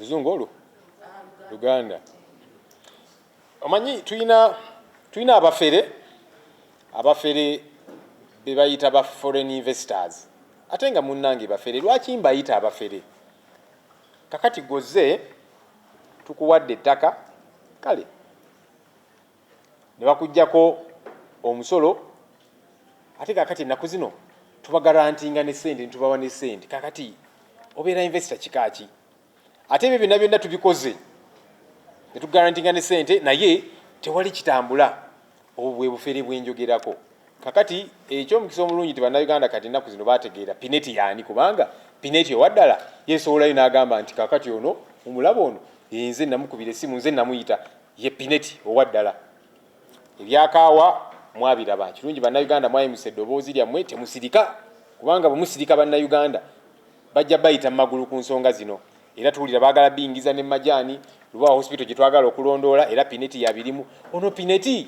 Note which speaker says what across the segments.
Speaker 1: Luzungu olwo Luganda. Omanyi tulina abafere be bayita ba foreign investors. Ate nga munnange bafere, lwaki mbayita abafere? Kakati gozze tukuwadde ettaka kale ne bakuggyako omusolo, ate kakati ennaku zino tubagarantinga ne ssente, nitubawa ne ssente. Kakati obeera investor kikaaki? Ate ebyo byonna byonna tubikoze ne tugarantinga ne ssente, naye tewali kitambula. Obwo bwe bufere bwenjogerako. Kakati ekyomukisa omulungi bannayuganda kati ennaku zino bategeera Pineti yaani, kubanga Pineti owaddala yeesowolayo n'agamba nti kakati ono omulaba ono nze namukubira essimu, nze namuyita ye Pineti owaddala. Ebyakaawa mwabiraba, kirungi bannayuganda mwayimusa eddoboozi lyammwe, temusirika, kubanga bwe musirika bannayuganda bajja bayita mu magulu ku nsonga zino. Era tuwulira baagala bingiza ne majaani, Lubawa hospital gye twagala okulondoola, era Pineti yabirimu. Ono Pineti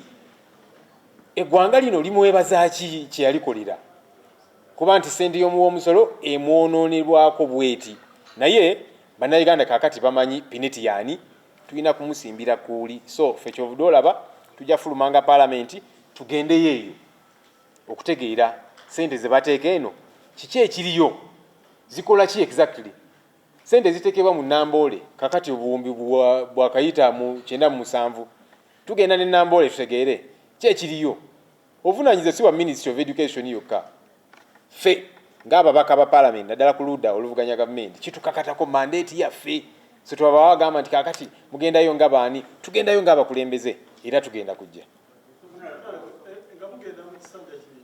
Speaker 1: eggwanga lino limuwebaza ki kye yalikolera? Kuba nti ssente y'omuwa omusolo emwonoonebwako bweti. Naye bannayuganda kaakati bamanyi Pineti yaani, tulina kumusimbira kuuli. So ffe kyovudde olaba tujja fulumanga paalamenti tugendeyo eyo okutegeera ssente ze bateeka eno kiki ekiriyo, zikola ki exactly. Ssente ziteekebwa mu Namboole, kakati obuwumbi bwakayita mu 97. Tugenda ne Namboole tutegeere ki ekiriyo. Obuvunaanyizibwa si bwa Ministry of Education yokka. Ffe ng'ababaka ba Parliament naddala ku ludda oluvuganya gavumenti kitukakatako mandate yaffe. So twabawagamba nti kakati mugendayo nga baani, tugendayo ng'abakulembeze era tugenda kujja.